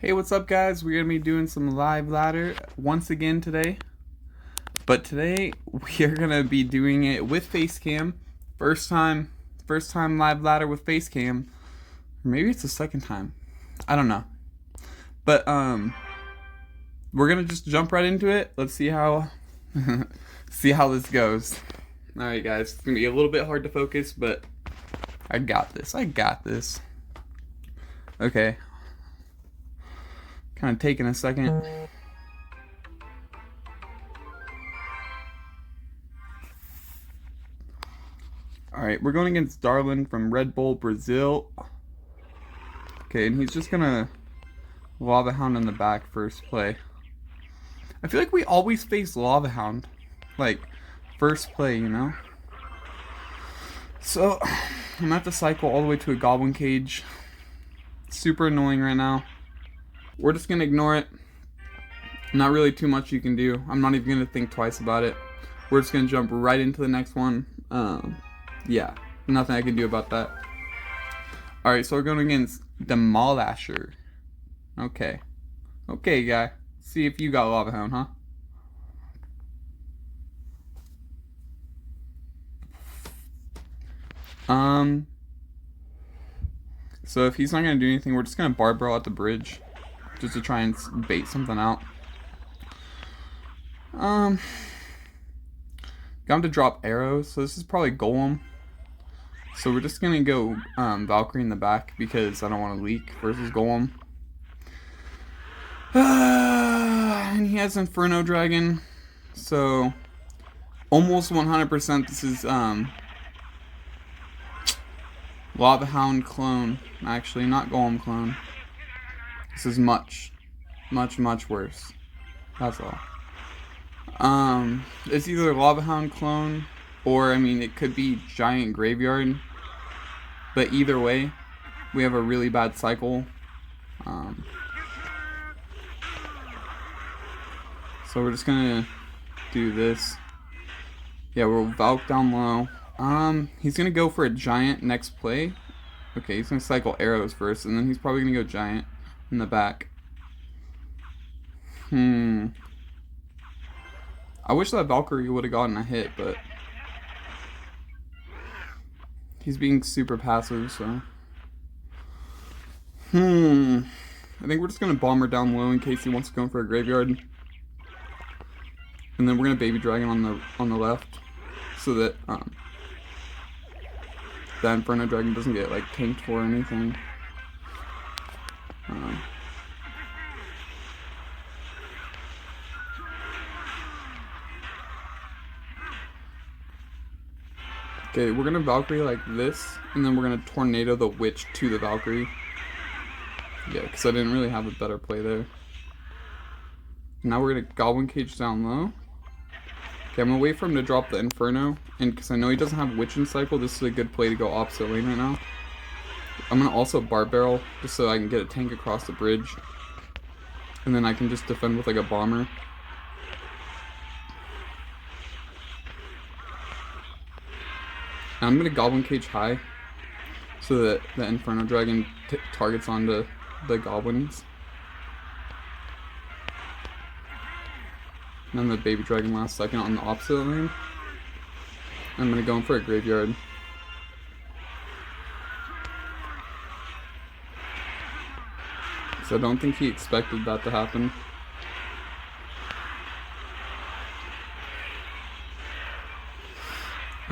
Hey, what's up, guys? We're gonna be doing some live ladder once again today. But today we are gonna be doing it with face cam. First time live ladder with face cam. Or maybe it's the second time. I don't know. But we're gonna just jump right into it. Let's see how see how this goes. Alright, guys. It's gonna be a little bit hard to focus, but I got this. I got this. Okay. Kind of taking a second. Alright, we're going against Darlin from Red Bull, Brazil. Okay, and he's just gonna Lava Hound in the back first play. I feel like we always face Lava Hound, like, first play, you know? So, I'm gonna have to cycle all the way to a Goblin Cage. Super annoying right now. We're just gonna ignore it. Not really too much you can do. I'm not even gonna think twice about it. We're just gonna jump right into the next one. Yeah, nothing I can do about that. Alright, so we're going against Demolasher. Okay. Okay, guy. See if you got Lava Hound, huh? So if he's not gonna do anything, we're just gonna barbell at the bridge. Just to try and bait something out. Got him to drop arrows, so this is probably Golem. So we're just gonna go Valkyrie in the back because I don't want to leak versus Golem. And he has Inferno Dragon, so almost 100% this is Lava Hound clone. Actually, not Golem clone. This is much worse. That's all. It's either Lava Hound clone or, I mean, it could be Giant Graveyard. But either way, we have a really bad cycle. So we're just gonna do this. Yeah, we'll Valk down low. He's gonna go for a Giant next play. Okay, he's gonna cycle arrows first, and then he's probably gonna go Giant in the back. I wish that Valkyrie would have gotten a hit, but he's being super passive, so. I think we're just gonna bomber down low in case he wants to go in for a graveyard. And then we're gonna Baby Dragon on the left, so that that Inferno Dragon doesn't get like tanked for or anything. Okay, we're gonna Valkyrie like this, and then we're gonna Tornado the Witch to the Valkyrie. Yeah, because I didn't really have a better play there. Now we're gonna Goblin Cage down low. Okay, I'm gonna wait for him to drop the Inferno, and because I know he doesn't have Witch in cycle, this is a good play to go opposite lane right now. I'm gonna also Bar Barrel, just so I can get a tank across the bridge. And then I can just defend with like a bomber. And I'm gonna Goblin Cage high, so that the Inferno Dragon targets onto the goblins. And then the Baby Dragon last second on the opposite lane. I'm gonna go in for a graveyard. So I don't think he expected that to happen.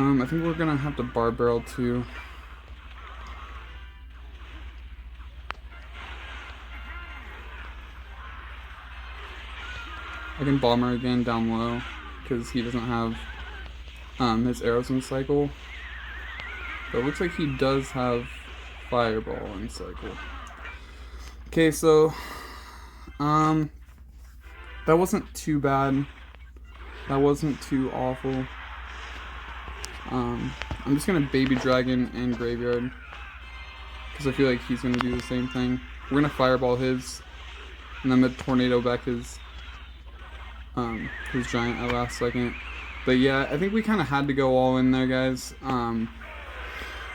I think we're gonna have to Bar Barrel too. I can Bomber again down low because he doesn't have his arrows in cycle. But it looks like he does have Fireball in cycle. Okay, so that wasn't too bad. That wasn't too awful. I'm just gonna Baby Dragon and Graveyard because I feel like he's gonna do the same thing. We're gonna Fireball his, and then I'm gonna Tornado back his Giant at last second. But yeah, I think we kind of had to go all in there, guys.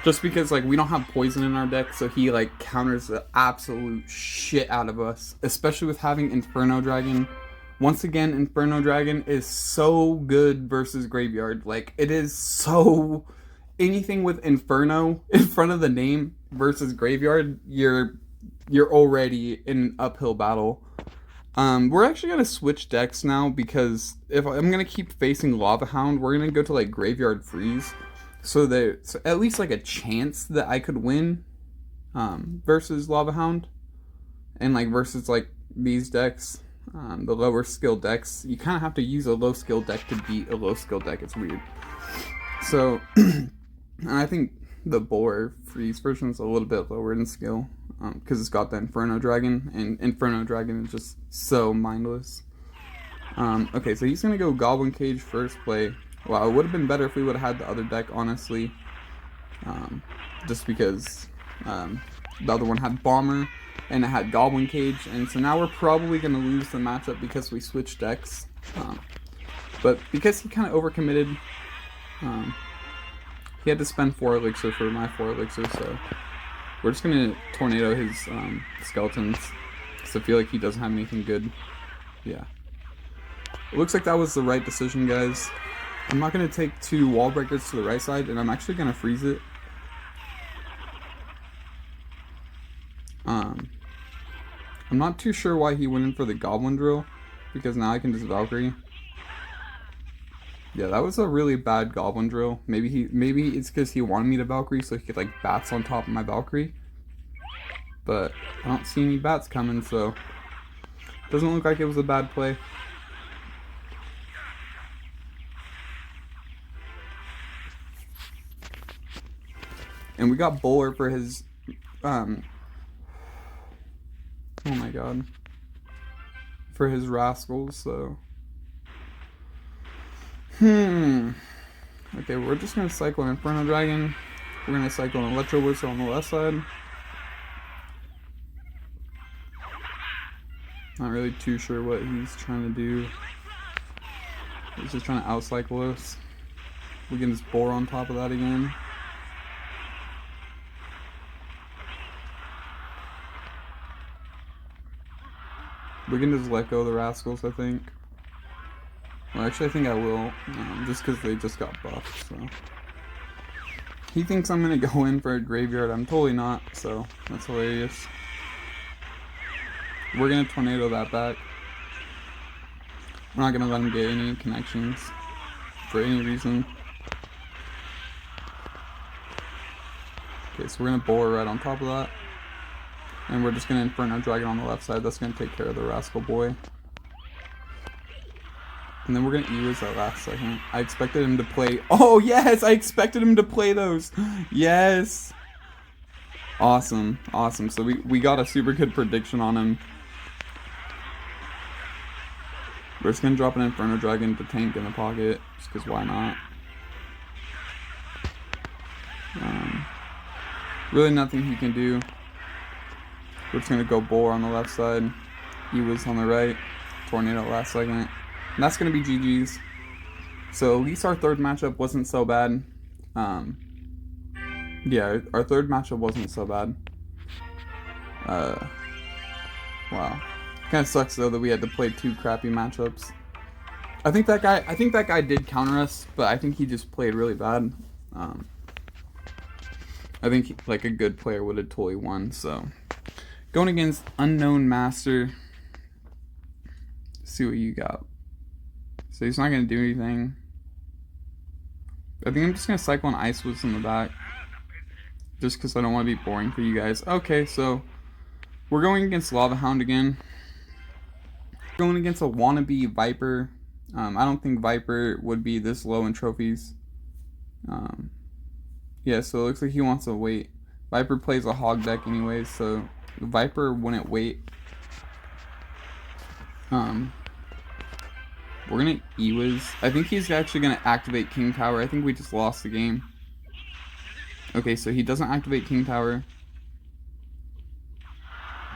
Just because, like, we don't have poison in our deck, so he, like, counters the absolute shit out of us. Especially with having Inferno Dragon. Once again, Inferno Dragon is so good versus Graveyard. Like, it is so... Anything with Inferno in front of the name versus Graveyard, you're already in an uphill battle. We're actually going to switch decks now, because if I'm going to keep facing Lava Hound, we're going to go to, like, Graveyard Freeze. So there's at least, like, a chance that I could win versus Lava Hound. And, like, versus, like, these decks, the lower skill decks. You kind of have to use a low skill deck to beat a low skill deck. It's weird. So, I think the Boar Freeze version is a little bit lower in skill. Because it's got the Inferno Dragon. And Inferno Dragon is just so mindless. Okay, so he's going to go Goblin Cage first play. Wow, it would have been better if we would have had the other deck, honestly. Just because the other one had Bomber and it had Goblin Cage. And so now we're probably going to lose the matchup because we switched decks. But because he kind of overcommitted, he had to spend 4 elixir for my 4 elixir. So we're just going to tornado his skeletons. Because I feel like he doesn't have anything good. Yeah. It looks like that was the right decision, guys. I'm not going to take 2 wall breakers to the right side, and I'm actually going to freeze it. I'm not too sure why he went in for the Goblin Drill, because now I can just Valkyrie. Yeah, that was a really bad Goblin Drill. Maybe it's because he wanted me to Valkyrie so he could, like, bats on top of my Valkyrie. But I don't see any bats coming, so doesn't look like it was a bad play. And we got Bowler for his, oh my god, for his Rascals, so, okay, we're just going to cycle an Inferno Dragon, we're going to cycle an Electro Whistle on the left side. Not really too sure what he's trying to do. He's just trying to outcycle us. We can just Boar on top of that again. We can just let go of the Rascals, I think. Well, actually, I think I will, just because they just got buffed, so. He thinks I'm going to go in for a Graveyard. I'm totally not, so that's hilarious. We're going to tornado that back. We're not going to let him get any connections for any reason. Okay, so we're going to Boar right on top of that. And we're just going to Inferno Dragon on the left side. That's going to take care of the Rascal Boy. And then we're going to use that last second. I expected him to play... Oh, yes! I expected him to play those! Yes! Awesome. Awesome. So we got a super good prediction on him. We're just going to drop an Inferno Dragon to tank in the pocket. Just because why not? Really nothing he can do. We're just going to go Boar on the left side. He was on the right. Tornado last second. And that's going to be GG's. So at least our third matchup wasn't so bad. Yeah, our third matchup wasn't so bad. Wow. Kind of sucks though that we had to play 2 crappy matchups. I think that guy did counter us, but I think he just played really bad. I think like a good player would have totally won. So going against Unknown Master. See what you got. So he's not gonna do anything. I think I'm just gonna cycle an Ice Wiz in the back, just because I don't want to be boring for you guys. Okay, so we're going against Lava Hound again. Going against a wannabe Viper. I don't think Viper would be this low in trophies. Yeah, so it looks like he wants to wait. Viper plays a hog deck anyways, so Viper wouldn't wait. We're gonna E-Wiz. I think he's actually gonna activate King Tower. I think we just lost the game. Okay, so he doesn't activate King Tower.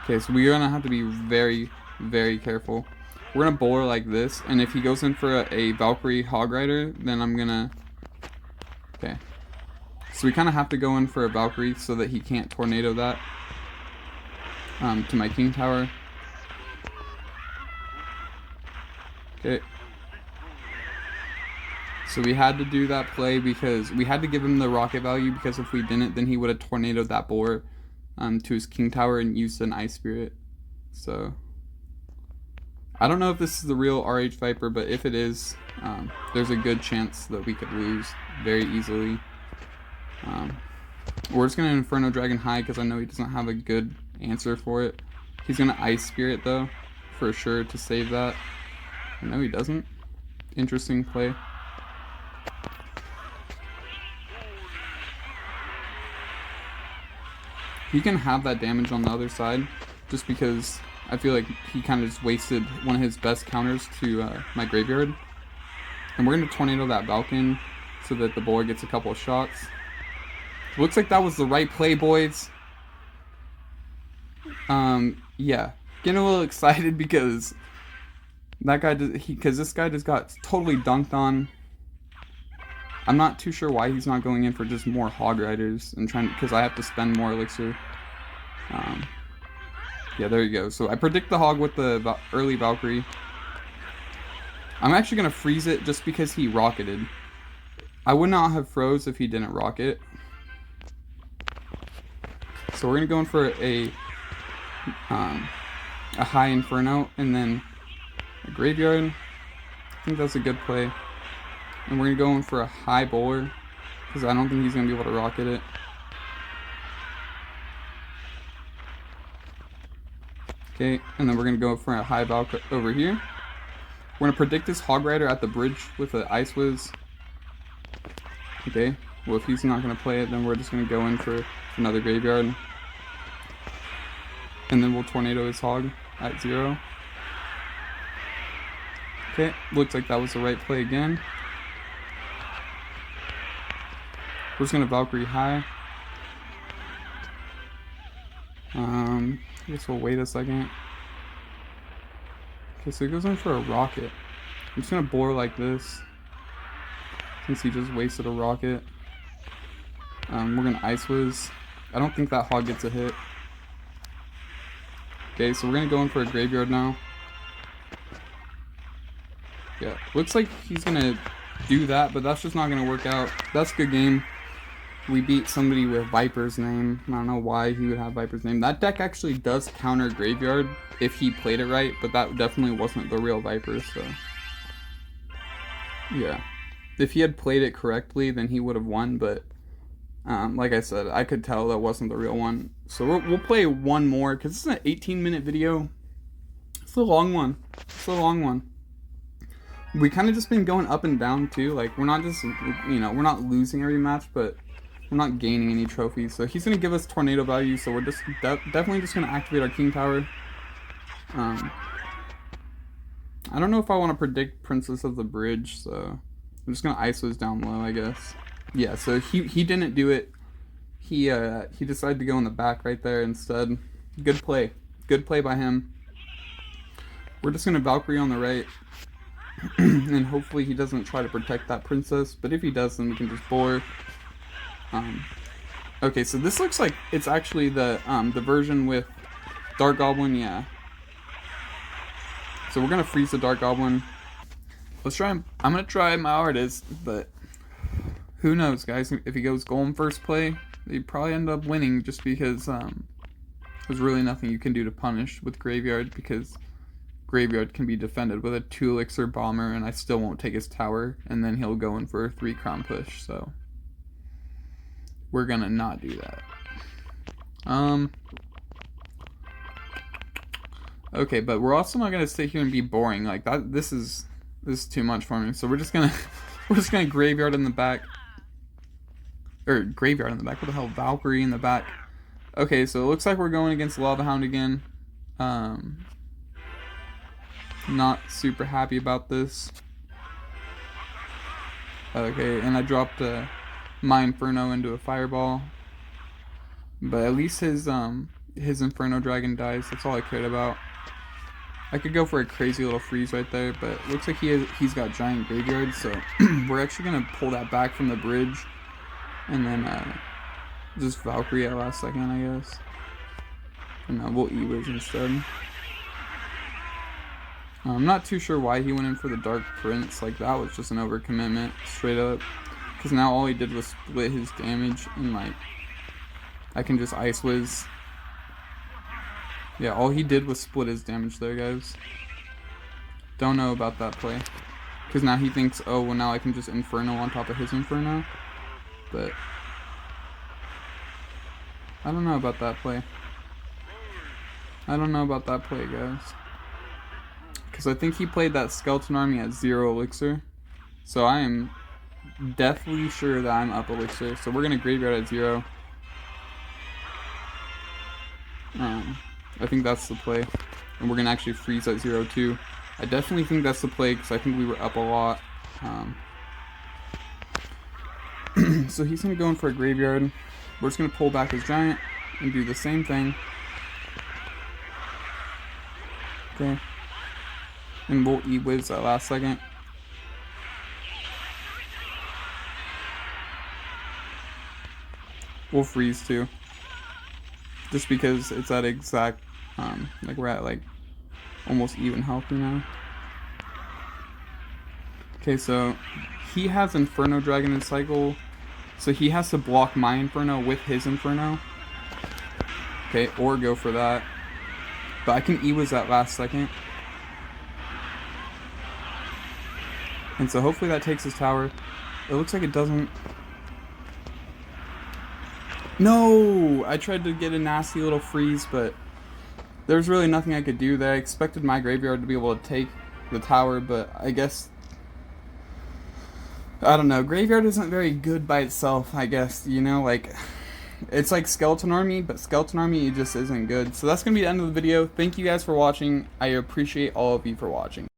Okay, so we're gonna have to be very, very careful. We're gonna Bowler like this, and if he goes in for a Valkyrie Hog Rider, then I'm gonna... Okay. So we kind of have to go in for a Valkyrie so that he can't tornado that to my king tower. Okay. So we had to do that play because we had to give him the rocket value, because if we didn't, then he would have tornadoed that boar to his king tower and used an ice spirit. So I don't know if this is the real RH Viper, but if it is, there's a good chance that we could lose very easily. We're just going to Inferno Dragon high because I know he doesn't have a good answer for it. He's going to Ice Spirit though, for sure, to save that. No, he doesn't. Interesting play. He can have that damage on the other side, just because I feel like he kind of just wasted one of his best counters to my graveyard. And we're going to tornado that Valken so that the boy gets a couple of shots. Looks like that was the right play, boys. Yeah. Getting a little excited because that guy, because this guy just got totally dunked on. I'm not too sure why he's not going in for just more Hog Riders and trying, because I have to spend more elixir. Yeah, there you go. So I predict the Hog with the early Valkyrie. I'm actually going to freeze it just because he rocketed. I would not have froze if he didn't rocket. So we're going to go in for a high Inferno and then a Graveyard. I think that's a good play. And we're going to go in for a high Bowler because I don't think he's going to be able to rocket it. Okay, and then we're going to go for a high Valk over here. We're going to predict this Hog Rider at the bridge with an Ice Whiz. Okay, well if he's not going to play it, then we're just going to go in for another Graveyard. And then we'll tornado his Hog at 0. Okay, looks like that was the right play again. We're just going to Valkyrie high. I guess we'll wait a second. Okay, so he goes in for a rocket. I'm just going to bore like this, since he just wasted a rocket. We're going to Ice Whiz. I don't think that Hog gets a hit. Okay, so we're going to go in for a Graveyard now. Yeah, looks like he's going to do that, but that's just not going to work out. That's a good game. We beat somebody with Viper's name. I don't know why he would have Viper's name. That deck actually does counter Graveyard if he played it right, but that definitely wasn't the real Viper, so yeah. If he had played it correctly, then he would have won, but like I said, I could tell that wasn't the real one. So we'll play one more, because this is an 18-minute video. It's a long one. It's a long one. We kind of just been going up and down, too. Like, we're not just, you know, we're not losing every match, but we're not gaining any trophies. So he's going to give us tornado value, so we're just definitely just going to activate our king tower. I don't know if I want to predict Princess of the Bridge, so I'm just going to Ice Whiz down low, I guess. Yeah, so he didn't do it. He decided to go in the back right there instead. Good play. Good play by him. We're just going to Valkyrie on the right. And hopefully he doesn't try to protect that princess. But if he does, then we can just bore. Okay, so this looks like it's actually the version with Dark Goblin, yeah. So we're going to freeze the Dark Goblin. Let's try him. I'm going to try my hardest, but who knows, guys? If he goes golem first play, they probably end up winning just because there's really nothing you can do to punish with Graveyard, because Graveyard can be defended with a 2 elixir bomber and I still won't take his tower, and then he'll go in for a 3 crown push, so we're gonna not do that. Okay, but we're also not gonna sit here and be boring like that. This is too much for me, so we're just gonna Graveyard in the back. Or Graveyard in the back. What the hell? Valkyrie in the back. Okay, so it looks like we're going against Lava Hound again. Not super happy about this. Okay, and I dropped my Inferno into a Fireball. But at least his Inferno Dragon dies. That's all I cared about. I could go for a crazy little freeze right there, but it looks like he's got giant Graveyard, so we're actually gonna pull that back from the bridge. And then just Valkyrie at last second, I guess. And we'll E-Wiz instead. I'm not too sure why he went in for the Dark Prince. Like, that was just an overcommitment, straight up. Because now all he did was split his damage, and like, I can just Ice Wiz. Yeah, all he did was split his damage there, guys. Don't know about that play. Because now he thinks, oh, well, now I can just Inferno on top of his Inferno. But I don't know about that play. I don't know about that play, guys. Because I think he played that Skeleton Army at 0 elixir. So I am definitely sure that I'm up elixir. So we're going to graveyard at 0. I think that's the play. And we're going to actually freeze at 0 too. I definitely think that's the play because I think we were up a lot. So he's going to go in for a graveyard. We're just going to pull back his giant and do the same thing. Okay. And we'll E-Wiz that last second. We'll freeze too. Just because it's at exact, like we're at like almost even health now. Okay, so he has Inferno Dragon in cycle. So he has to block my Inferno with his Inferno. Okay, or go for that. But I can E-Wiz that last second. And so hopefully that takes his tower. It looks like it doesn't. No! I tried to get a nasty little freeze, but there's really nothing I could do there. I expected my graveyard to be able to take the tower, but I guess, I don't know. Graveyard isn't very good by itself, I guess, you know, like, it's like Skeleton Army, but Skeleton Army just isn't good. So that's going to be the end of the video. Thank you guys for watching. I appreciate all of you for watching.